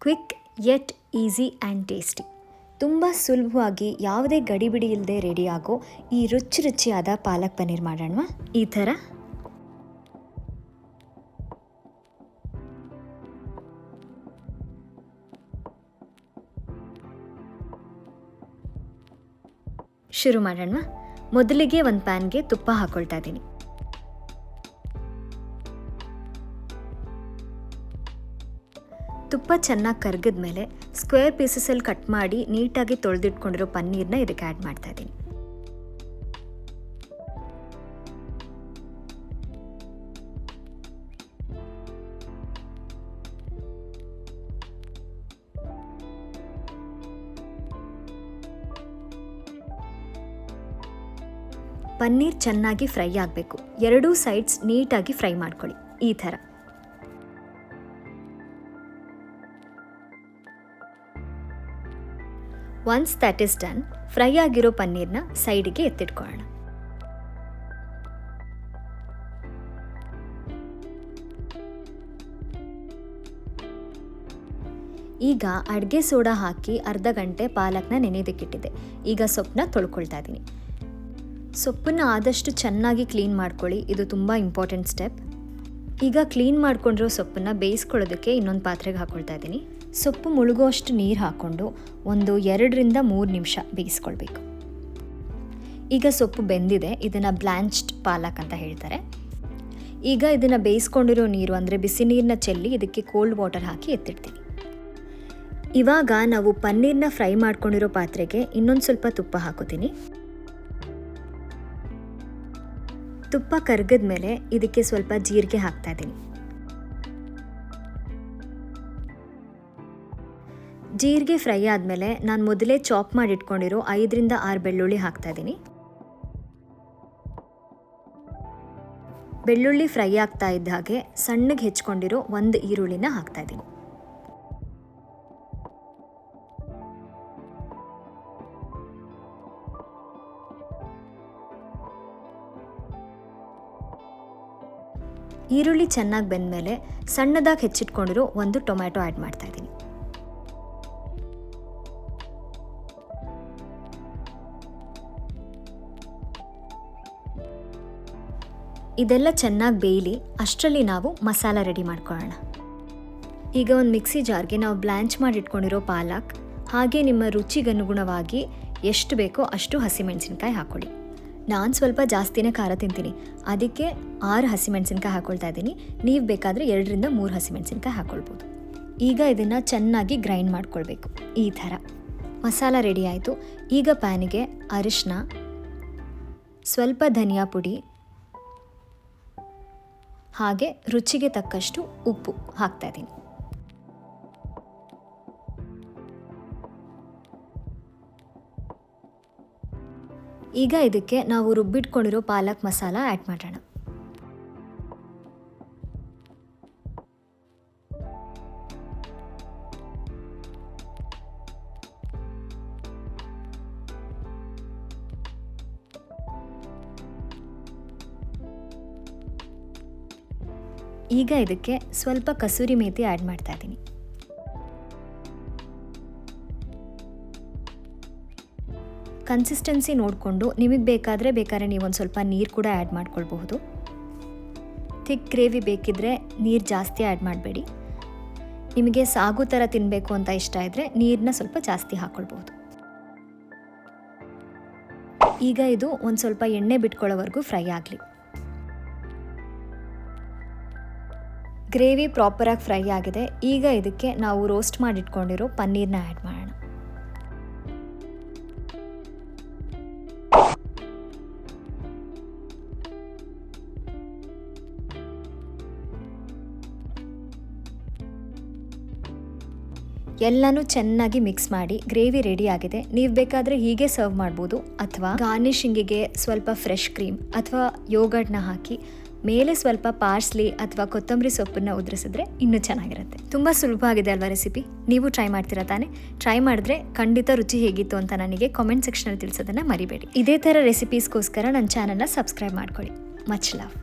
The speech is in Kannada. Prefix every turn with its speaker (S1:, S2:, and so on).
S1: Quick yet easy and tasty. ತುಂಬ ಸುಲಭವಾಗಿ ಯಾವುದೇ ಗಡಿಬಿಡಿ ಇಲ್ಲದೆ ರೆಡಿಯಾಗೋ ಈ ರುಚಿಯಾದ ಪಾಲಕ್ ಪನ್ನೀರ್ ಮಾಡೋಣ. ಈ ಥರ ಶುರು ಮಾಡೋಣ. ಮೊದಲಿಗೆ ಒಂದು ಪ್ಯಾನ್ಗೆ ತುಪ್ಪ ಹಾಕ್ಕೊಳ್ತಾ ಇದ್ದೀನಿ. ತುಪ್ಪ ಚೆನ್ನಾಗಿ ಕರಗಿದ ಮೇಲೆ ಸ್ಕ್ವೇರ್ ಪೀಸಸಲ್ಲಿ ಕಟ್ ಮಾಡಿ ನೀಟಾಗಿ ತೊಳೆದಿಟ್ಕೊಂಡಿರೋ ಪನ್ನೀರ್ನ ಇದಕ್ಕೆ ಆ್ಯಡ್ ಮಾಡ್ತಾ ಇದ್ದೀನಿ. ಪನ್ನೀರ್ ಚೆನ್ನಾಗಿ ಫ್ರೈ ಆಗಬೇಕು. ಎರಡೂ ಸೈಡ್ಸ್ ನೀಟಾಗಿ ಫ್ರೈ ಮಾಡ್ಕೊಳ್ಳಿ. ಈ ಥರ once that is done, fry ಆಗಿರೋ ಪನ್ನೀರ್ನ ಸೈಡಿಗೆ ಎತ್ತಿಟ್ಕೊಳ್ಳೋಣ. ಈಗ ಅಡುಗೆ ಸೋಡಾ ಹಾಕಿ ಅರ್ಧ ಗಂಟೆ ಪಾಲಕ್ನ ನೆನೆಯೋದಕ್ಕಿಟ್ಟಿದ್ದೆ. ಈಗ ಸೊಪ್ಪನ್ನ ತೊಳ್ಕೊಳ್ತಾ ಇದ್ದೀನಿ. ಸೊಪ್ಪನ್ನು ಆದಷ್ಟು ಚೆನ್ನಾಗಿ ಕ್ಲೀನ್ ಮಾಡ್ಕೊಳ್ಳಿ, ಇದು ತುಂಬ ಇಂಪಾರ್ಟೆಂಟ್ ಸ್ಟೆಪ್. ಈಗ ಕ್ಲೀನ್ ಮಾಡ್ಕೊಂಡಿರೋ ಸೊಪ್ಪನ್ನು ಬೇಯಿಸ್ಕೊಳ್ಳೋದಕ್ಕೆ ಇನ್ನೊಂದು ಪಾತ್ರೆಗೆ ಹಾಕ್ಕೊಳ್ತಾ ಇದ್ದೀನಿ. ಸೊಪ್ಪು ಮುಳುಗೋಷ್ಟು ನೀರು ಹಾಕ್ಕೊಂಡು ಒಂದು 2-3 ನಿಮಿಷ ಬೇಯಿಸ್ಕೊಳ್ಬೇಕು. ಈಗ ಸೊಪ್ಪು ಬೆಂದಿದೆ, ಇದನ್ನು ಬ್ಲ್ಯಾಂಚ್ಡ್ ಪಾಲಕ್ ಅಂತ ಹೇಳ್ತಾರೆ. ಈಗ ಇದನ್ನು ಬೇಯಿಸ್ಕೊಂಡಿರೋ ನೀರು ಅಂದರೆ ಬಿಸಿ ನೀರನ್ನ ಚೆಲ್ಲಿ ಇದಕ್ಕೆ ಕೋಲ್ಡ್ ವಾಟರ್ ಹಾಕಿ ಎತ್ತಿಡ್ತೀನಿ. ಇವಾಗ ನಾವು ಪನ್ನೀರ್ನ ಫ್ರೈ ಮಾಡ್ಕೊಂಡಿರೋ ಪಾತ್ರೆಗೆ ಇನ್ನೊಂದು ಸ್ವಲ್ಪ ತುಪ್ಪ ಹಾಕೋತೀನಿ. ತುಪ್ಪ ಕರಗಿದ ಮೇಲೆ ಇದಕ್ಕೆ ಸ್ವಲ್ಪ ಜೀರಿಗೆ ಹಾಕ್ತಾ ಇದ್ದೀನಿ. ಜೀರಿಗೆ ಫ್ರೈ ಆದಮೇಲೆ ನಾನು ಮೊದಲೇ ಚಾಪ್ ಮಾಡಿ ಇಟ್ಕೊಂಡಿರೋ 5-6 ಬೆಳ್ಳುಳ್ಳಿ ಹಾಕ್ತಾ ಇದ್ದೀನಿ. ಬೆಳ್ಳುಳ್ಳಿ ಫ್ರೈ ಆಗ್ತಾ ಇದ್ದ ಹಾಗೆ ಸಣ್ಣಗೆ ಹೆಚ್ಕೊಂಡಿರೋ 1 ಈರುಳ್ಳಿನ ಹಾಕ್ತಾ ಇದ್ದೀನಿ. ಈರುಳ್ಳಿ ಚೆನ್ನಾಗಿ ಬೆಂದಮೇಲೆ ಸಣ್ಣದಾಗಿ ಹೆಚ್ಚಿಟ್ಕೊಂಡಿರೋ 1 ಟೊಮ್ಯಾಟೊ ಆ್ಯಡ್ ಮಾಡ್ತಾ ಇದ್ದೀನಿ. ಇದೆಲ್ಲ ಚೆನ್ನಾಗಿ ಬೇಯಲಿ, ಅಷ್ಟರಲ್ಲಿ ನಾವು ಮಸಾಲ ರೆಡಿ ಮಾಡ್ಕೊಳ್ಳೋಣ. ಈಗ ಒಂದು ಮಿಕ್ಸಿ ಜಾರ್ಗೆ ನಾವು ಬ್ಲ್ಯಾಂಚ್ ಮಾಡಿ ಇಟ್ಕೊಂಡಿರೋ ಪಾಲಕ್ ಹಾಗೆ ನಿಮ್ಮ ರುಚಿಗನುಗುಣವಾಗಿ ಎಷ್ಟು ಬೇಕೋ ಅಷ್ಟು ಹಸಿಮೆಣಸಿನ್ಕಾಯಿ ಹಾಕ್ಕೊಳ್ಳಿ. ನಾನು ಸ್ವಲ್ಪ ಜಾಸ್ತಿನೇ ಖಾರ ತಿಂತೀನಿ, ಅದಕ್ಕೆ 6 ಹಸಿಮೆಣಸಿನ್ಕಾಯಿ ಹಾಕ್ಕೊಳ್ತಾ ಇದ್ದೀನಿ. ನೀವು ಬೇಕಾದರೆ 2-3 ಹಸಿಮೆಣಸಿನ್ಕಾಯಿ ಹಾಕ್ಕೊಳ್ಬೋದು. ಈಗ ಇದನ್ನು ಚೆನ್ನಾಗಿ ಗ್ರೈಂಡ್ ಮಾಡ್ಕೊಳ್ಬೇಕು. ಈ ಥರ ಮಸಾಲ ರೆಡಿ ಆಯಿತು. ಈಗ ಪ್ಯಾನಿಗೆ ಅರಿಶಿನ, ಸ್ವಲ್ಪ ಧನಿಯಾ ಪುಡಿ ಹಾಗೆ ರುಚಿಗೆ ತಕ್ಕಷ್ಟು ಉಪ್ಪು ಹಾಕ್ತಾ ಇದ್ದೀನಿ. ಈಗ ಇದಕ್ಕೆ ನಾವು ರುಬ್ಬಿಟ್ಕೊಂಡಿರೋ ಪಾಲಕ್ ಮಸಾಲ ಆ್ಯಡ್ ಮಾಡೋಣ. ಈಗ ಇದಕ್ಕೆ ಸ್ವಲ್ಪ ಕಸೂರಿ ಮೇಥಿ ಆ್ಯಡ್ ಮಾಡ್ತಾ ಇದ್ದೀನಿ. ಕನ್ಸಿಸ್ಟೆನ್ಸಿ ನೋಡಿಕೊಂಡು ನಿಮಗೆ ಬೇಕಾದರೆ ನೀವು ಒಂದು ಸ್ವಲ್ಪ ನೀರು ಕೂಡ ಆ್ಯಡ್ ಮಾಡ್ಕೊಳ್ಬಹುದು. ಥಿಕ್ ಗ್ರೇವಿ ಬೇಕಿದ್ದರೆ ನೀರು ಜಾಸ್ತಿ ಆ್ಯಡ್ ಮಾಡಬೇಡಿ. ನಿಮಗೆ ಸಾಗು ಥರ ತಿನ್ನಬೇಕು ಅಂತ ಇಷ್ಟ ಇದ್ದರೆ ನೀರನ್ನ ಸ್ವಲ್ಪ ಜಾಸ್ತಿ ಹಾಕ್ಕೊಳ್ಬಹುದು. ಈಗ ಇದು ಒಂದು ಸ್ವಲ್ಪ ಎಣ್ಣೆ ಬಿಟ್ಕೊಳ್ಳೋವರೆಗೂ ಫ್ರೈ ಆಗಲಿ. ಗ್ರೇವಿ ಪ್ರಾಪರಾಗಿ ಫ್ರೈ ಆಗಿದೆ. ಈಗ ಇದಕ್ಕೆ ನಾವು ರೋಸ್ಟ್ ಮಾಡಿಟ್ಕೊಂಡಿರೋ ಪನ್ನೀರ್ನ ಆ್ಯಡ್ ಮಾಡೋಣ. ಎಲ್ಲನೂ ಚೆನ್ನಾಗಿ ಮಿಕ್ಸ್ ಮಾಡಿ ಗ್ರೇವಿ ರೆಡಿ ಆಗಿದೆ. ನೀವು ಬೇಕಾದರೆ ಹೀಗೆ ಸರ್ವ್ ಮಾಡ್ಬೋದು, ಅಥವಾ ಗಾರ್ನಿಷಿಂಗಿಗೆ ಸ್ವಲ್ಪ ಫ್ರೆಶ್ ಕ್ರೀಮ್ ಅಥವಾ ಯೋಗರ್ಟ್ನ ಹಾಕಿ ಮೇಲೆ ಸ್ವಲ್ಪ ಪಾರ್ಸ್ಲಿ ಅಥವಾ ಕೊತ್ತಂಬರಿ ಸೊಪ್ಪನ್ನು ಉದುರಿಸಿದ್ರೆ ಇನ್ನೂ ಚೆನ್ನಾಗಿರುತ್ತೆ. ತುಂಬ ಸುಲಭ ಆಗಿದೆ ಅಲ್ವಾ ರೆಸಿಪಿ? ನೀವು ಟ್ರೈ ಮಾಡ್ತೀರಾ ತಾನೆ? ಟ್ರೈ ಮಾಡಿದ್ರೆ ಖಂಡಿತ ರುಚಿ ಹೇಗಿತ್ತು ಅಂತ ನನಗೆ ಕಾಮೆಂಟ್ ಸೆಕ್ಷನಲ್ಲಿ ತಿಳಿಸೋದನ್ನು ಮರಿಬೇಡಿ. ಇದೇ ಥರ ರೆಸಿಪೀಸ್ಗೋಸ್ಕರ ನನ್ನ ಚಾನಲ್ನ ಸಬ್ಸ್ಕ್ರೈಬ್ ಮಾಡ್ಕೊಳ್ಳಿ. Much love.